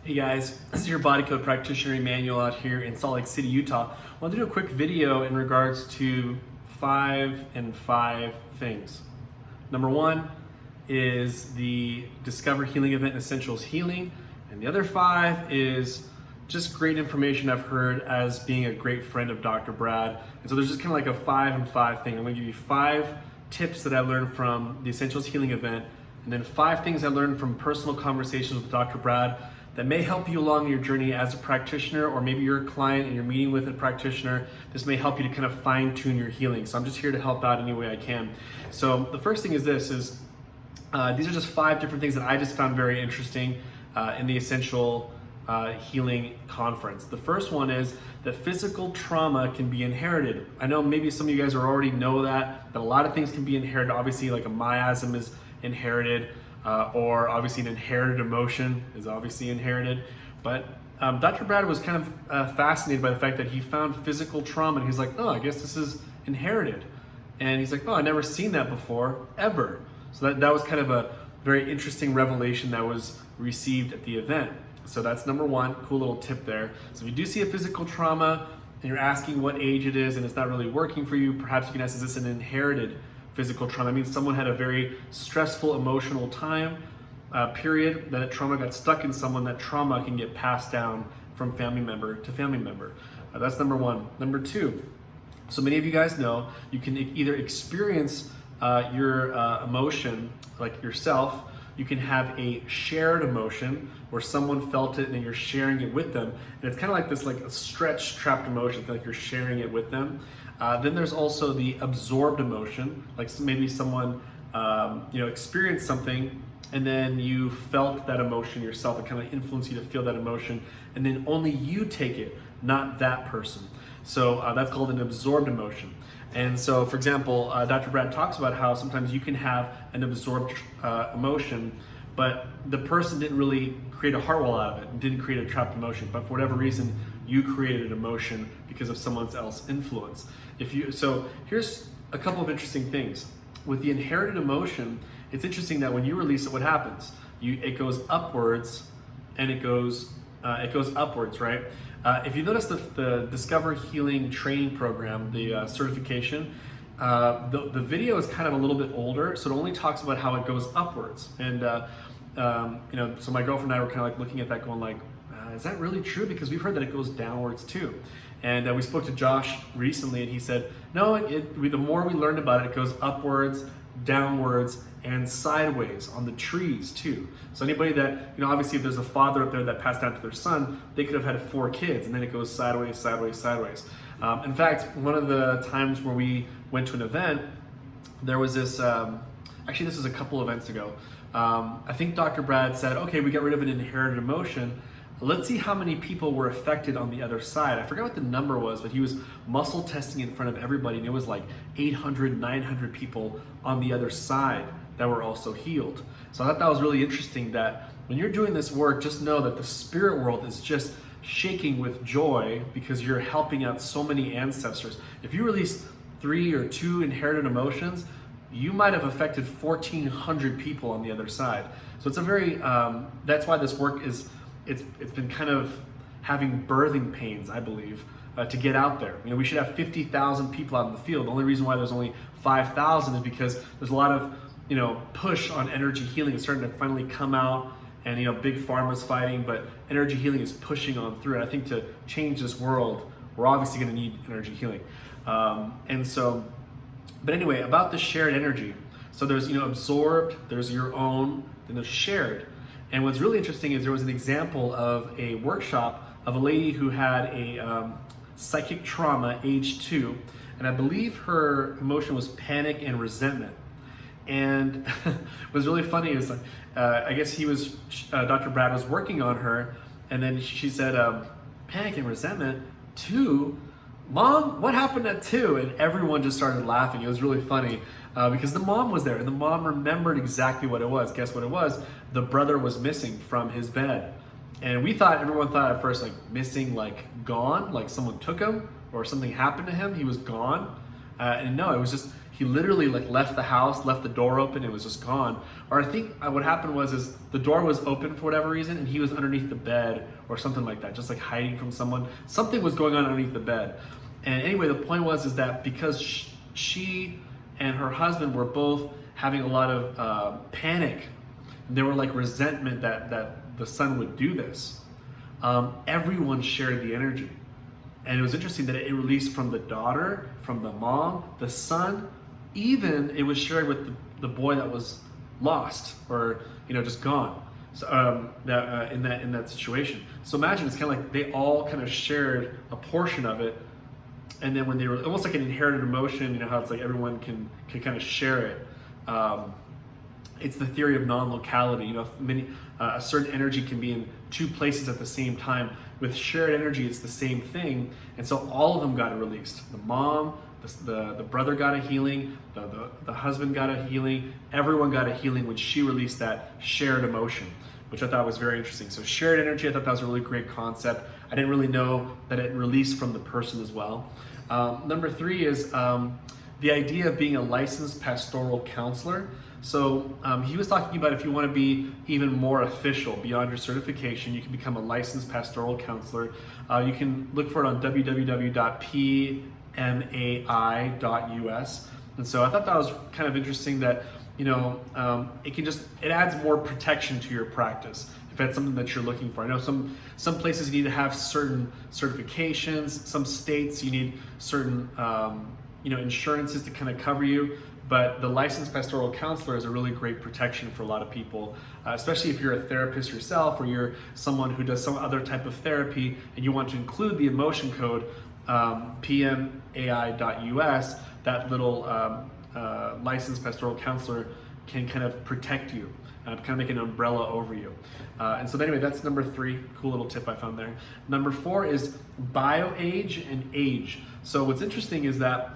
Hey guys, this is your body code practitioner Emmanuel out here in Salt Lake City, Utah. I want to do a quick video in regards to 5 and 5 things. Number 1 is the Discover Healing Event Essentials Healing, and the other 5 is just great information I've heard as being a great friend of Dr. Brad. And so there's just kind of like a 5 and 5 thing. I'm going to give you 5 tips that I learned from the Essentials Healing Event, and then 5 things I learned from personal conversations with Dr. Brad that may help you along your journey as a practitioner, or maybe you're a client and you're meeting with a practitioner. This may help you to kind of fine tune your healing. So I'm just here to help out any way I can. So the first thing is these are just 5 different things that I just found very interesting in the Essential Healing Conference. The first one is that physical trauma can be inherited. I know maybe some of you guys already know that a lot of things can be inherited. Obviously, like a miasm is inherited. Or obviously an inherited emotion is obviously inherited. But Dr. Brad was kind of fascinated by the fact that he found physical trauma, and he's like, oh, I guess this is inherited. And he's like, oh, I've never seen that before, ever. So that was kind of a very interesting revelation that was received at the event. So that's number 1, cool little tip there. So if you do see a physical trauma and you're asking what age it is and it's not really working for you, perhaps you can ask, is this an inherited physical trauma? That means someone had a very stressful emotional time period, that trauma got stuck in someone. That trauma can get passed down from family member to family member. That's number 1. Number 2, so many of you guys know you can either experience your emotion like yourself. You can have a shared emotion where someone felt it and you're sharing it with them, and it's kind of like this, like a stretched, trapped emotion, like you're sharing it with them. Then there's also the absorbed emotion, like maybe someone experienced something and then you felt that emotion yourself. It kind of influenced you to feel that emotion, and then only you take it, not that person. So that's called an absorbed emotion. And so, for example, Dr. Brad talks about how sometimes you can have an absorbed emotion, but the person didn't really create a heart wall out of it, and didn't create a trapped emotion, but for whatever reason, you created an emotion because of someone else's influence. So here's a couple of interesting things. With the inherited emotion, it's interesting that when you release it, what happens? It goes upwards, and it goes upwards, right? If you notice the Discover Healing training program, the certification, the video is kind of a little bit older, so it only talks about how it goes upwards. And so my girlfriend and I were kind of like looking at that, going like, is that really true? Because we've heard that it goes downwards too. And we spoke to Josh recently, and he said, no, the more we learned about it, it goes upwards, downwards, and sideways on the trees too. So anybody that, obviously if there's a father up there that passed down to their son, they could have had 4 kids, and then it goes sideways, sideways, sideways. In fact, one of the times where we went to an event, there was this, actually this was a couple events ago. I think Dr. Brad said, okay, we got rid of an inherited emotion. Let's see how many people were affected on the other side. I forgot what the number was, but he was muscle testing in front of everybody, and it was like 800, 900 people on the other side that were also healed. So I thought that was really interesting, that when you're doing this work, just know that the spirit world is just shaking with joy because you're helping out so many ancestors. If you release 3 or 2 inherited emotions, you might have affected 1,400 people on the other side. So it's a very, that's why this work is, it's been kind of having birthing pains, I believe, to get out there. We should have 50,000 people out in the field. The only reason why there's only 5,000 is because there's a lot of, push on energy healing. It's starting to finally come out, and big pharma's fighting, but energy healing is pushing on through. And I think to change this world, we're obviously going to need energy healing. But anyway, about the shared energy. So there's absorbed, there's your own, then there's shared. And what's really interesting is there was an example of a workshop of a lady who had a psychic trauma, age 2, and I believe her emotion was panic and resentment. And what was really funny is, I guess Dr. Brad was working on her, and then she said, panic and resentment, 2? Mom, what happened at 2? And everyone just started laughing. It was really funny because the mom was there, and the mom remembered exactly what it was. Guess what it was? The brother was missing from his bed. And everyone thought at first, like, missing, like gone, like someone took him or something happened to him. He was gone. And no, it was just, he literally like left the house, left the door open, it was just gone. Or I think what happened is the door was open for whatever reason and he was underneath the bed or something like that, just like hiding from someone. Something was going on underneath the bed. And anyway, the point is that because she and her husband were both having a lot of panic, and there were like resentment that the son would do this, everyone shared the energy. And it was interesting that it released from the daughter, from the mom, the son, even it was shared with the boy that was lost or just gone. So in that situation. So imagine it's kind of like they all kind of shared a portion of it, and then when they were almost like an inherited emotion, how it's like everyone can kind of share it. It's the theory of non-locality. A certain energy can be in two places at the same time. With shared energy, it's the same thing, and so all of them got released. The mom, the brother got a healing, the husband got a healing, everyone got a healing when she released that shared emotion, which I thought was very interesting. So shared energy, I thought that was a really great concept. I didn't really know that it released from the person as well. Number 3 is the idea of being a licensed pastoral counselor. So he was talking about if you want to be even more official beyond your certification, you can become a licensed pastoral counselor. You can look for it on www.pmai.us. And so I thought that was kind of interesting that it adds more protection to your practice if that's something that you're looking for. I know some places you need to have certain certifications, some states you need certain insurances to kind of cover you. But the licensed pastoral counselor is a really great protection for a lot of people, especially if you're a therapist yourself or you're someone who does some other type of therapy and you want to include the emotion code, pmai.us, that little licensed pastoral counselor can kind of protect you, kind of make an umbrella over you. And so anyway, that's number 3, cool little tip I found there. Number 4 is bio-age and age. So what's interesting is that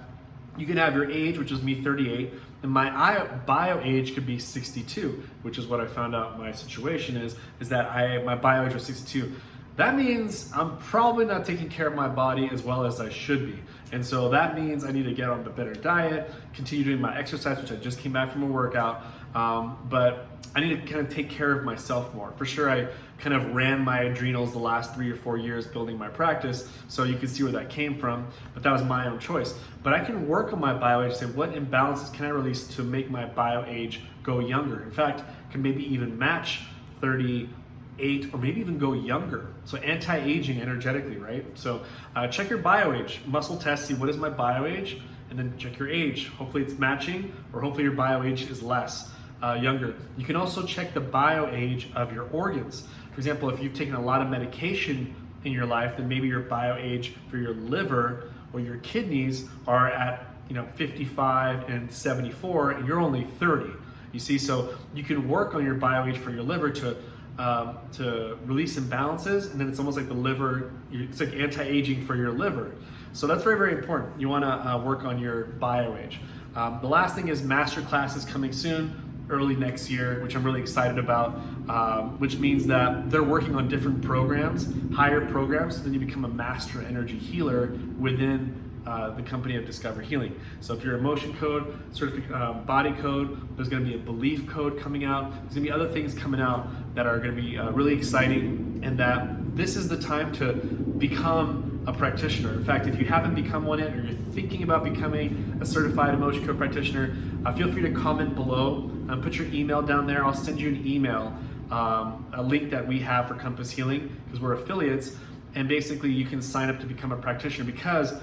you can have your age, which is me, 38, and my bio age could be 62, which is what I found out my situation is that my bio age was 62. That means I'm probably not taking care of my body as well as I should be. And so that means I need to get on a better diet, continue doing my exercise, which I just came back from a workout, but I need to kind of take care of myself more. For sure, I kind of ran my adrenals the last 3 or 4 years building my practice, so you can see where that came from, but that was my own choice. But I can work on my bio age, say what imbalances can I release to make my bio age go younger. In fact, can maybe even match 38 or maybe even go younger. So anti-aging energetically, right? So check your bio age, muscle test, see what is my bio age, and then check your age. Hopefully it's matching, or hopefully your bio age is less. Younger. You can also check the bio age of your organs. For example, if you've taken a lot of medication in your life, then maybe your bio age for your liver or your kidneys are at 55 and 74, and you're only 30. You see, so you can work on your bio age for your liver to release imbalances, and then it's almost like the liver. It's like anti-aging for your liver. So that's very, very important. You want to work on your bio age. The last thing is master classes coming soon. Early next year, which I'm really excited about, which means that they're working on different programs, higher programs, so then you become a master energy healer within the company of Discover Healing. So if you're emotion code, body code, there's going to be a belief code coming out. There's going to be other things coming out that are going to be really exciting, and that this is the time to become a practitioner. In fact, if you haven't become one yet, or you're thinking about becoming a certified emotion code practitioner, feel free to comment below. Put your email down there. I'll send you an email, a link that we have for Compass Healing, because we're affiliates, and basically you can sign up to become a practitioner, because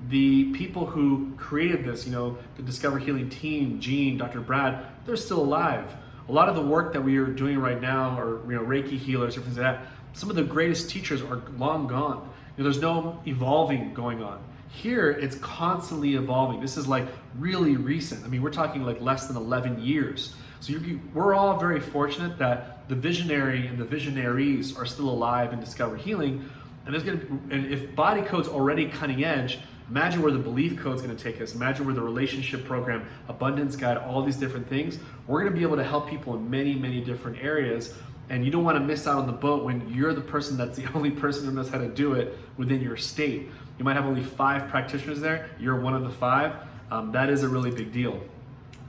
the people who created this, the Discover Healing team, Gene, Dr. Brad, they're still alive. A lot of the work that we are doing right now, or Reiki healers or things like that, some of the greatest teachers are long gone. There's no evolving going on. Here, it's constantly evolving. This is like really recent. I mean, we're talking like less than 11 years. So we're all very fortunate that the visionary and the visionaries are still alive in Discover Healing. And if body code's already cutting edge, imagine where the belief code's going to take us. Imagine where the relationship program, abundance guide, all these different things. We're going to be able to help people in many, many different areas. And you don't want to miss out on the boat when you're the person that's the only person who knows how to do it within your state. You might have only 5 practitioners there. You're one of the 5. that is a really big deal.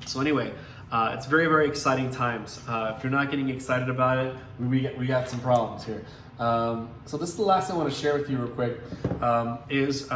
So anyway, it's very, very exciting times. If you're not getting excited about it, we got some problems here. So this is the last thing I want to share with you real quick, is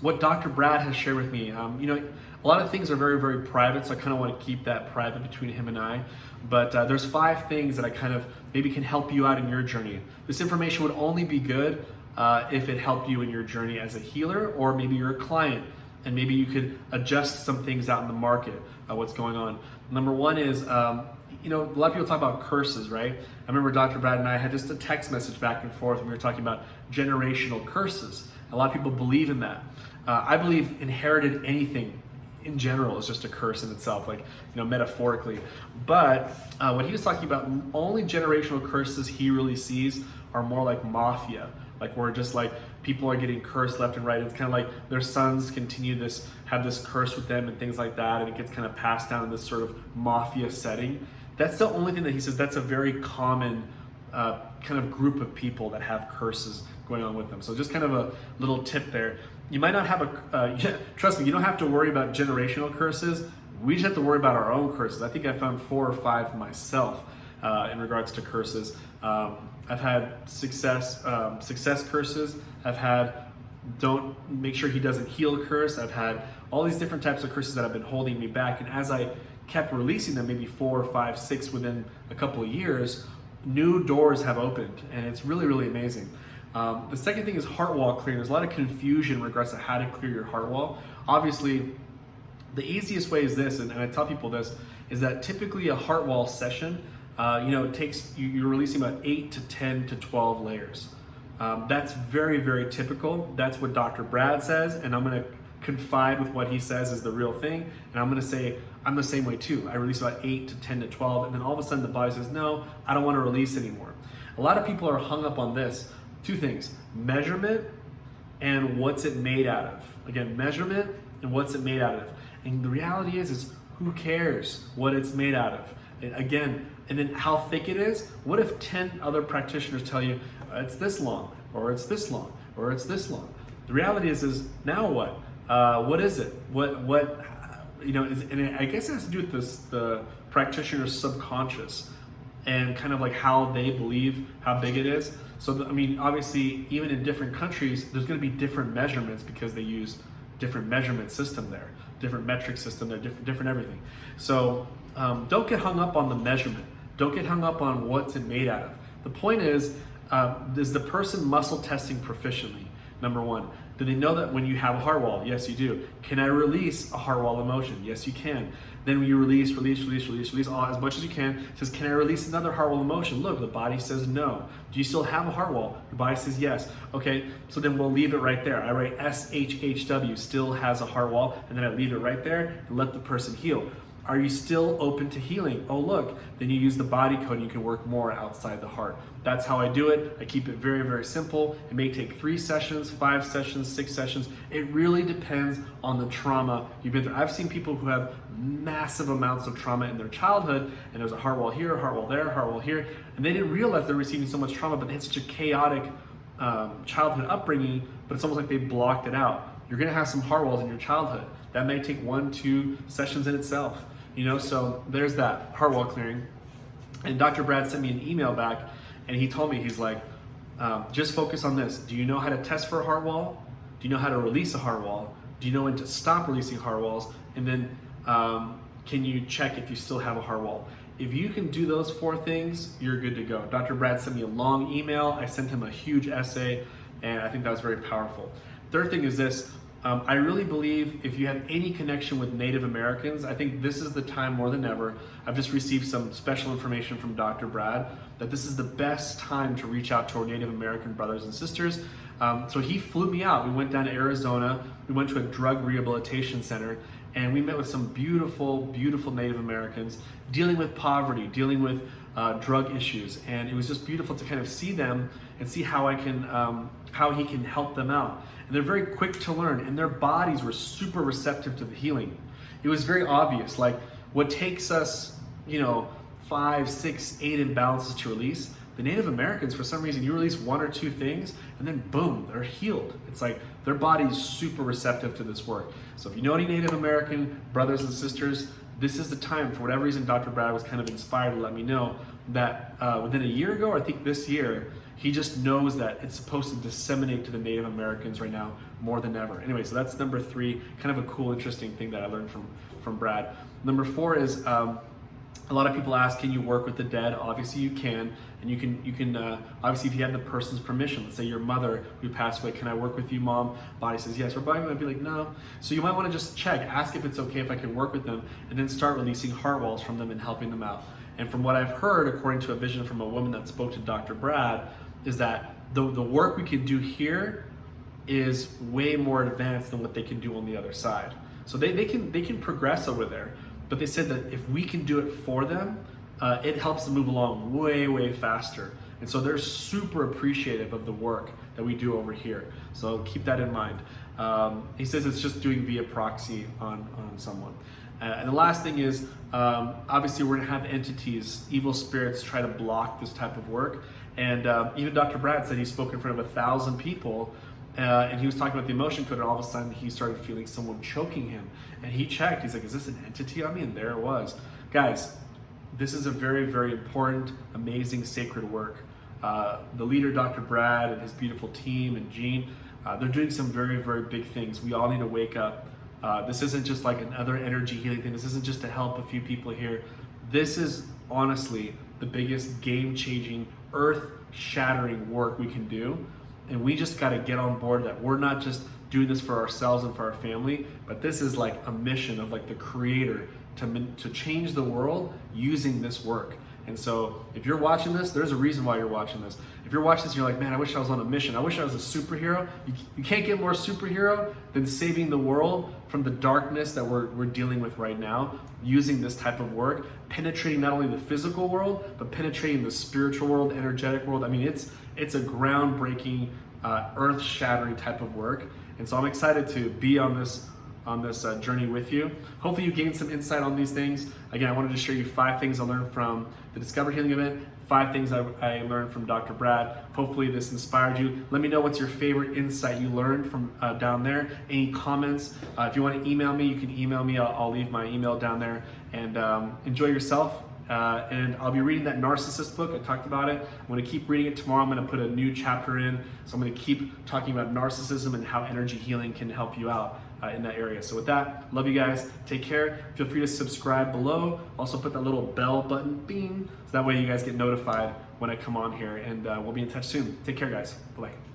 what Dr. Brad has shared with me. A lot of things are very, very private, so I kind of want to keep that private between him and I. But there's 5 things that I kind of maybe can help you out in your journey. This information would only be good if it helped you in your journey as a healer, or maybe you're a client and maybe you could adjust some things out in the market, what's going on. Number 1 is, a lot of people talk about curses, right? I remember Dr. Brad and I had just a text message back and forth, and we were talking about generational curses. A lot of people believe in that. I believe inherited anything in general is just a curse in itself, like, metaphorically. But what he was talking about, only generational curses he really sees are more like mafia, like where just like people are getting cursed left and right. It's kind of like their sons have this curse with them and things like that, and it gets kind of passed down in this sort of mafia setting. That's the only thing that he says. That's a very common kind of group of people that have curses going on with them. So just kind of a little tip there. You might not have trust me, you don't have to worry about generational curses. We just have to worry about our own curses. I think I found 4 or 5 myself in regards to curses. I've had success curses. I've had don't make sure he doesn't heal curse. I've had all these different types of curses that have been holding me back. And as I kept releasing them, maybe 4, 5, 6 within a couple of years, new doors have opened, and it's really, really amazing. The second thing is heart wall clearing. There's a lot of confusion in regards to how to clear your heart wall. Obviously, the easiest way is this, and I tell people this, is that typically a heart wall session, it takes, you're releasing about 8 to 10 to 12 layers. That's very, very typical. That's what Dr. Brad says, and I'm going to confide with what he says is the real thing, and I'm going to say I'm the same way too. I release about 8 to 10 to 12, and then all of a sudden the body says, no, I don't want to release anymore. A lot of people are hung up on this. 2 things: measurement and what's it made out of. Again, measurement and what's it made out of. And the reality is who cares what it's made out of? And then how thick it is. What if 10 other practitioners tell you it's this long, or it's this long, or it's this long? The reality is now what? What is it? And I guess it has to do with the practitioner's subconscious and kind of like how they believe how big it is. So, obviously, even in different countries, there's going to be different measurements because they use different measurement system there, different metric system there, different everything. So don't get hung up on the measurement. Don't get hung up on what's it made out of. The point is the person muscle testing proficiently? Number 1. Do they know that when you have a heart wall? Yes, you do. Can I release a heart wall emotion? Yes, you can. Then when you release all, as much as you can. It says, can I release another heart wall emotion? Look, the body says no. Do you still have a heart wall? The body says yes. Okay, so then we'll leave it right there. I write SHHW, still has a heart wall, and then I leave it right there and let the person heal. Are you still open to healing? Oh, look, then you use the body code and you can work more outside the heart. That's how I do it. I keep it very, very simple. It may take 3 sessions, 5 sessions, 6 sessions. It really depends on the trauma you've been through. I've seen people who have massive amounts of trauma in their childhood, and there's a heart wall here, a heart wall there, a heart wall here, and they didn't realize they're receiving so much trauma, but they had such a chaotic childhood upbringing, but it's almost like they blocked it out. You're gonna have some heart walls in your childhood. That may take 1, 2 sessions in itself. So there's that heart wall clearing. And Dr. Brad sent me an email back, and he told me, he's like, just focus on this. Do you know how to test for a heart wall? Do you know how to release a heart wall? Do you know when to stop releasing heart walls? And then can you check if you still have a heart wall? If you can do those 4 things, you're good to go. Dr. Brad sent me a long email. I sent him a huge essay, and I think that was very powerful. Third thing is this. I really believe if you have any connection with Native Americans, I think this is the time more than ever. I've just received some special information from Dr. Brad that this is the best time to reach out to our Native American brothers and sisters. So he flew me out. We went down to Arizona. We went to a drug rehabilitation center, and we met with some beautiful, beautiful Native Americans dealing with poverty, dealing with drug issues. And it was just beautiful to kind of see them and see how he can help them out. And they're very quick to learn, and their bodies were super receptive to the healing. It was very obvious, like what takes us, 5, 6, 8 imbalances to release The Native Americans, for some reason, you release 1 or 2 things and then boom, they're healed. It's like their body's super receptive to this work. So if you know any Native American brothers and sisters, this is the time. For whatever reason, Dr. Brad was kind of inspired to let me know that within a year ago, or I think this year, he just knows that it's supposed to disseminate to the Native Americans right now more than ever. Anyway, so that's number 3, kind of a cool, interesting thing that I learned from Brad. Number 4 is a lot of people ask, can you work with the dead? Obviously you can, and you can obviously if you have the person's permission. Let's say your mother who passed away, can I work with you, mom? Body says yes, or body might be like no. So you might want to just check, ask if it's okay if I can work with them, and then start releasing heart walls from them and helping them out. And from what I've heard, according to a vision from a woman that spoke to Dr. Brad, is that the work we can do here is way more advanced than what they can do on the other side. So they can progress over there, but they said that if we can do it for them, it helps them move along way faster. And so they're super appreciative of the work that we do over here. So keep that in mind. He says it's just doing via proxy on someone. And the last thing is, obviously we're gonna have entities, evil spirits try to block this type of work. And even Dr. Brad said he spoke in front of 1,000 people, and he was talking about the emotion code, and all of a sudden he started feeling someone choking him. And he checked, he's like, is this an entity on me? And there it was. Guys, this is a very important, amazing, sacred work. The leader, Dr. Brad, and his beautiful team, and Jean, they're doing some very big things. We all need to wake up. This isn't just like another energy healing thing. This isn't just to help a few people here. This is honestly the biggest game-changing, earth-shattering work we can do. And we just got to get on board that we're not just doing this for ourselves and for our family, but this is like a mission of like the creator to change the world using this work. And so if you're watching this, there's a reason why you're watching this. If you're watching this and you're like, man, I wish I was on a mission. I wish I was a superhero. You can't get more superhero than saving the world from the darkness that we're dealing with right now, using this type of work, penetrating not only the physical world, but penetrating the spiritual world, energetic world. I mean, it's a groundbreaking, earth-shattering type of work. And so I'm excited to be on this journey with you. Hopefully you gained some insight on these things. Again, I wanted to share you 5 things I learned from the Discover Healing event, 5 things I learned from Dr. Brad. Hopefully this inspired you. Let me know what's your favorite insight you learned from down there. Any comments? If you want to email me, you can email me. I'll leave my email down there. And enjoy yourself. And I'll be reading that Narcissist book. I talked about it. I'm going to keep reading it tomorrow. I'm going to put a new chapter in. So I'm going to keep talking about narcissism and how energy healing can help you out in that area. So with that, love you guys. Take care. Feel free to subscribe below. Also put that little bell button, bing, so that way you guys get notified when I come on here. And we'll be in touch soon. Take care, guys. Bye-bye.